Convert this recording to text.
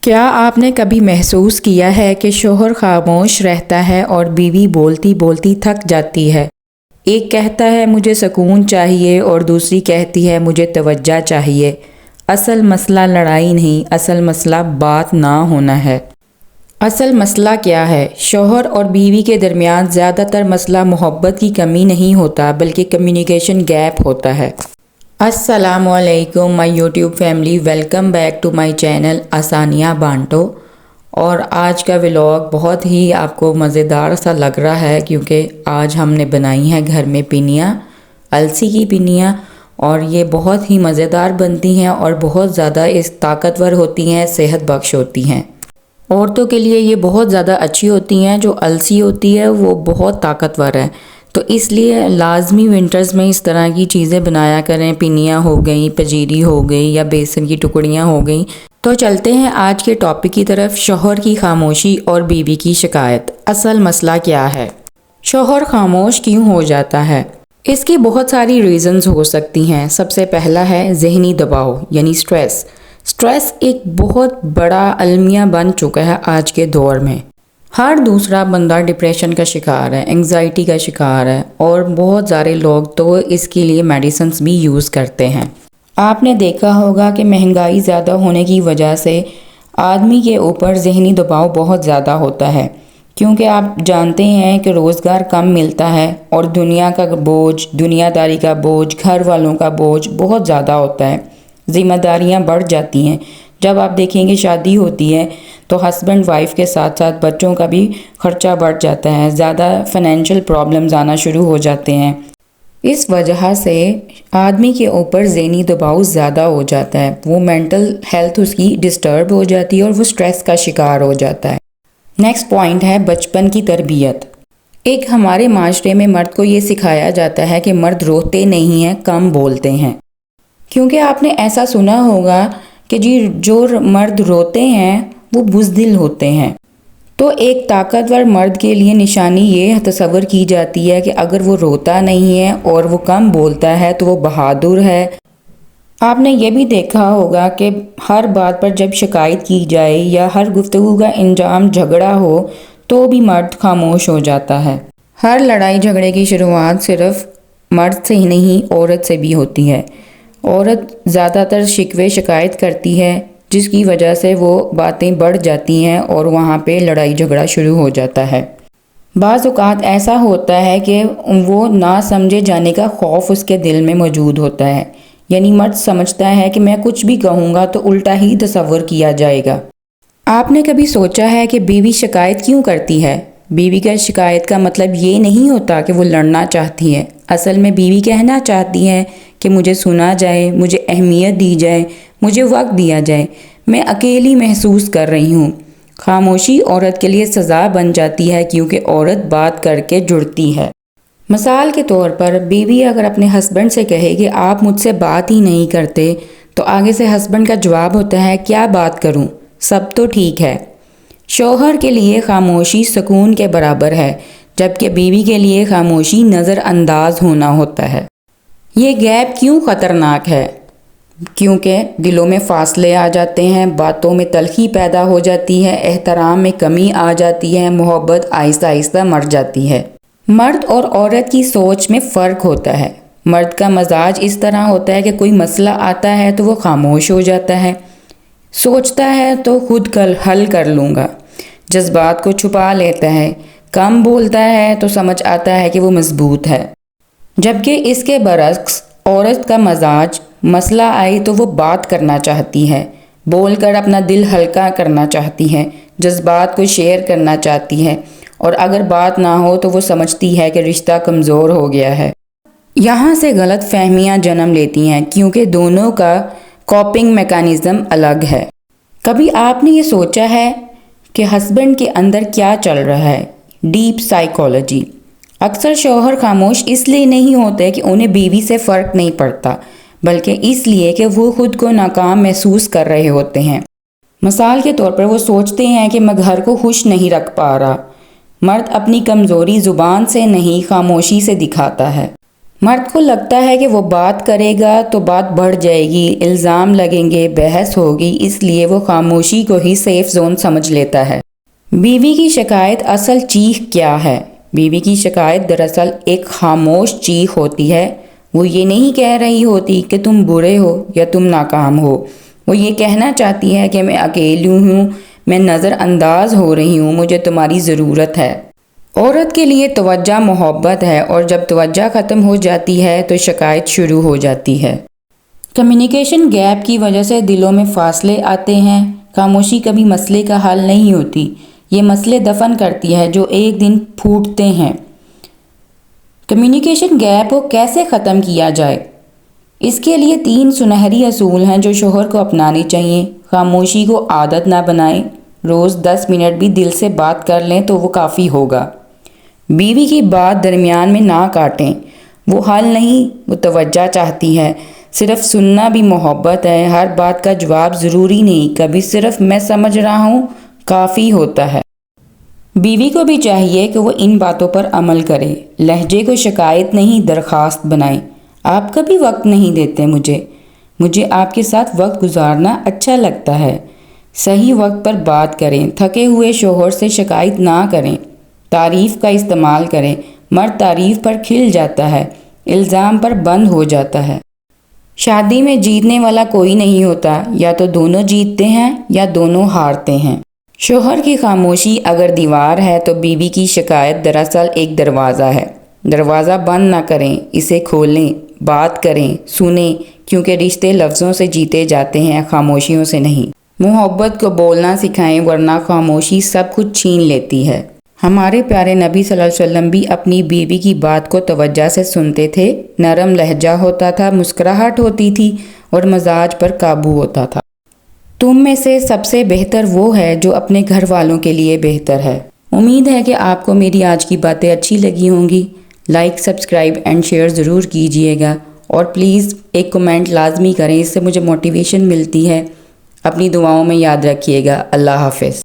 کیا آپ نے کبھی محسوس کیا ہے کہ شوہر خاموش رہتا ہے اور بیوی بولتی بولتی تھک جاتی ہے؟ ایک کہتا ہے مجھے سکون چاہیے اور دوسری کہتی ہے مجھے توجہ چاہیے۔ اصل مسئلہ لڑائی نہیں، اصل مسئلہ بات نہ ہونا ہے۔ اصل مسئلہ کیا ہے؟ شوہر اور بیوی کے درمیان زیادہ تر مسئلہ محبت کی کمی نہیں ہوتا بلکہ کمیونیکیشن گیپ ہوتا ہے۔ السلام علیکم my YouTube family, welcome back to my channel آسانیہ بانٹو۔ اور آج کا ولاگ بہت ہی آپ کو مزیدار سا لگ رہا ہے کیونکہ آج ہم نے بنائی ہیں گھر میں پینیاں، السی کی پینیاں، اور یہ بہت ہی مزیدار بنتی ہیں اور بہت زیادہ طاقتور ہوتی ہیں، صحت بخش ہوتی ہیں۔ عورتوں کے لیے یہ بہت زیادہ اچھی ہوتی ہیں۔ جو السی ہوتی ہے وہ بہت طاقتور ہے، تو اس لیے لازمی ونٹرز میں اس طرح کی چیزیں بنایا کریں۔ پینیاں ہو گئیں، پجیری ہو گئی یا بیسن کی ٹکڑیاں ہو گئیں۔ تو چلتے ہیں آج کے ٹاپک کی طرف، شوہر کی خاموشی اور بیوی کی شکایت۔ اصل مسئلہ کیا ہے؟ شوہر خاموش کیوں ہو جاتا ہے؟ اس کی بہت ساری ریزنز ہو سکتی ہیں۔ سب سے پہلا ہے ذہنی دباؤ یعنی سٹریس۔ سٹریس ایک بہت بڑا المیہ بن چکا ہے آج کے دور میں۔ ہر دوسرا بندہ ڈپریشن کا شکار ہے، انگزائٹی کا شکار ہے، اور بہت سارے لوگ تو اس کے لیے میڈیسنز بھی یوز کرتے ہیں۔ آپ نے دیکھا ہوگا کہ مہنگائی زیادہ ہونے کی وجہ سے آدمی کے اوپر ذہنی دباؤ بہت زیادہ ہوتا ہے، کیونکہ آپ جانتے ہیں کہ روزگار کم ملتا ہے اور دنیا کا بوجھ، دنیا داری کا بوجھ، گھر والوں کا بوجھ بہت زیادہ ہوتا ہے، ذمہ داریاں بڑھ جاتی ہیں۔ جب آپ دیکھیں گے شادی ہوتی ہے تو ہسبینڈ وائف کے ساتھ ساتھ بچوں کا بھی خرچہ بڑھ جاتا ہے، زیادہ فائنینشیل پرابلمز آنا شروع ہو جاتے ہیں۔ اس وجہ سے آدمی کے اوپر ذہنی دباؤ زیادہ ہو جاتا ہے، وہ مینٹل ہیلتھ اس کی ڈسٹرب ہو جاتی ہے اور وہ سٹریس کا شکار ہو جاتا ہے۔ نیکسٹ پوائنٹ ہے بچپن کی تربیت۔ ایک ہمارے معاشرے میں مرد کو یہ سکھایا جاتا ہے کہ مرد روتے نہیں ہیں، کم بولتے ہیں، کیونکہ آپ نے ایسا سنا ہوگا کہ جو مرد روتے ہیں وہ بزدل ہوتے ہیں۔ تو ایک طاقتور مرد کے لیے نشانی یہ تصور کی جاتی ہے کہ اگر وہ روتا نہیں ہے اور وہ کم بولتا ہے تو وہ بہادر ہے۔ آپ نے یہ بھی دیکھا ہوگا کہ ہر بات پر جب شکایت کی جائے یا ہر گفتگو کا انجام جھگڑا ہو تو بھی مرد خاموش ہو جاتا ہے۔ ہر لڑائی جھگڑے کی شروعات صرف مرد سے ہی نہیں، عورت سے بھی ہوتی ہے۔ عورت زیادہ تر شکوے شکایت کرتی ہے، جس کی وجہ سے وہ باتیں بڑھ جاتی ہیں اور وہاں پہ لڑائی جھگڑا شروع ہو جاتا ہے۔ بعض اوقات ایسا ہوتا ہے کہ وہ نہ سمجھے جانے کا خوف اس کے دل میں موجود ہوتا ہے، یعنی مرد سمجھتا ہے کہ میں کچھ بھی کہوں گا تو الٹا ہی تصور کیا جائے گا۔ آپ نے کبھی سوچا ہے کہ بیوی شکایت کیوں کرتی ہے؟ بیوی کا شکایت کا مطلب یہ نہیں ہوتا کہ وہ لڑنا چاہتی ہے۔ اصل میں بیوی کہنا چاہتی ہے کہ مجھے سنا جائے، مجھے اہمیت دی جائے، مجھے وقت دیا جائے، میں اکیلی محسوس کر رہی ہوں۔ خاموشی عورت کے لیے سزا بن جاتی ہے کیونکہ عورت بات کر کے جڑتی ہے۔ مثال کے طور پر بیوی اگر اپنے ہسبینڈ سے کہے کہ آپ مجھ سے بات ہی نہیں کرتے، تو آگے سے ہسبینڈ کا جواب ہوتا ہے کیا بات کروں، سب تو ٹھیک ہے۔ شوہر کے لیے خاموشی سکون کے برابر ہے، جبکہ بیوی کے لیے خاموشی نظر انداز ہونا ہوتا ہے۔ یہ گیپ کیوں خطرناک ہے؟ کیونکہ دلوں میں فاصلے آ جاتے ہیں، باتوں میں تلخی پیدا ہو جاتی ہے، احترام میں کمی آ جاتی ہے، محبت آہستہ آہستہ مر جاتی ہے۔ مرد اور عورت کی سوچ میں فرق ہوتا ہے۔ مرد کا مزاج اس طرح ہوتا ہے کہ کوئی مسئلہ آتا ہے تو وہ خاموش ہو جاتا ہے، سوچتا ہے تو خود حل کر لوں گا، جذبات کو چھپا لیتا ہے، کم بولتا ہے تو سمجھ آتا ہے کہ وہ مضبوط ہے۔ جبکہ اس کے برعکس عورت کا مزاج مسئلہ آئے تو وہ بات کرنا چاہتی ہے، بول کر اپنا دل ہلکا کرنا چاہتی ہے، جذبات کو شیئر کرنا چاہتی ہے، اور اگر بات نہ ہو تو وہ سمجھتی ہے کہ رشتہ کمزور ہو گیا ہے۔ یہاں سے غلط فہمیاں جنم لیتی ہیں کیونکہ دونوں کا کوپنگ میکانزم الگ ہے۔ کبھی آپ نے یہ سوچا ہے کہ ہسبینڈ کے اندر کیا چل رہا ہے؟ Deep psychology. اکثر شوہر خاموش اس لیے نہیں ہوتے کہ انہیں بیوی سے فرق نہیں پڑتا، بلکہ اس لیے کہ وہ خود کو ناکام محسوس کر رہے ہوتے ہیں۔ مثال کے طور پر وہ سوچتے ہیں کہ میں گھر کو خوش نہیں رکھ پا رہا۔ مرد اپنی کمزوری زبان سے نہیں، خاموشی سے دکھاتا ہے۔ مرد کو لگتا ہے کہ وہ بات کرے گا تو بات بڑھ جائے گی، الزام لگیں گے، بحث ہوگی، اس لیے وہ خاموشی کو ہی سیف زون سمجھ لیتا ہے۔ بیوی کی شکایت اصل چیخ کیا ہے؟ بیوی کی شکایت دراصل ایک خاموش چیخ ہوتی ہے۔ وہ یہ نہیں کہہ رہی ہوتی کہ تم برے ہو یا تم ناکام ہو، وہ یہ کہنا چاہتی ہے کہ میں اکیلی ہوں، میں نظر انداز ہو رہی ہوں، مجھے تمہاری ضرورت ہے۔ عورت کے لیے توجہ محبت ہے، اور جب توجہ ختم ہو جاتی ہے تو شکایت شروع ہو جاتی ہے۔ کمیونیکیشن گیپ کی وجہ سے دلوں میں فاصلے آتے ہیں۔ خاموشی کبھی مسئلے کا حل نہیں ہوتی، یہ مسئلے دفن کرتی ہے جو ایک دن پھوٹتے ہیں۔ کمیونیکیشن گیپ کو کیسے ختم کیا جائے؟ اس کے لیے 3 سنہری اصول ہیں جو شوہر کو اپنانے چاہیے۔ خاموشی کو عادت نہ بنائیں، روز 10 منٹ بھی دل سے بات کر لیں تو وہ کافی ہوگا۔ بیوی کی بات درمیان میں نہ کاٹیں، وہ حل نہیں، وہ توجہ چاہتی ہے۔ صرف سننا بھی محبت ہے، ہر بات کا جواب ضروری نہیں، کبھی صرف میں سمجھ رہا ہوں کافی ہوتا ہے۔ بیوی کو بھی چاہیے کہ وہ ان باتوں پر عمل کرے۔ لہجے کو شکایت نہیں درخواست بنائیں۔ آپ کبھی وقت نہیں دیتے مجھے آپ کے ساتھ وقت گزارنا اچھا لگتا ہے۔ صحیح وقت پر بات کریں، تھکے ہوئے شوہر سے شکایت نہ کریں، تعریف کا استعمال کریں۔ مرد تعریف پر کھل جاتا ہے، الزام پر بند ہو جاتا ہے۔ شادی میں جیتنے والا کوئی نہیں ہوتا، یا تو دونوں جیتتے ہیں یا دونوں ہارتے ہیں۔ شوہر کی خاموشی اگر دیوار ہے تو بیوی کی شکایت دراصل ایک دروازہ ہے۔ دروازہ بند نہ کریں، اسے کھولیں، بات کریں، سنیں، کیونکہ رشتے لفظوں سے جیتے جاتے ہیں، خاموشیوں سے نہیں۔ محبت کو بولنا سکھائیں، ورنہ خاموشی سب کچھ چھین لیتی ہے۔ ہمارے پیارے نبی صلی اللہ علیہ وسلم بھی اپنی بیوی کی بات کو توجہ سے سنتے تھے۔ نرم لہجہ ہوتا تھا، مسکراہٹ ہوتی تھی اور مزاج پر قابو ہوتا تھا۔ تم میں سے سب سے بہتر وہ ہے جو اپنے گھر والوں کے لیے بہتر ہے۔ امید ہے کہ آپ کو میری آج کی باتیں اچھی لگی ہوں گی۔ لائک، سبسکرائب اینڈ شیئر ضرور کیجئے گا، اور پلیز ایک کمنٹ لازمی کریں، اس سے مجھے موٹیویشن ملتی ہے۔ اپنی دعاؤں میں یاد رکھیے گا۔ اللہ حافظ۔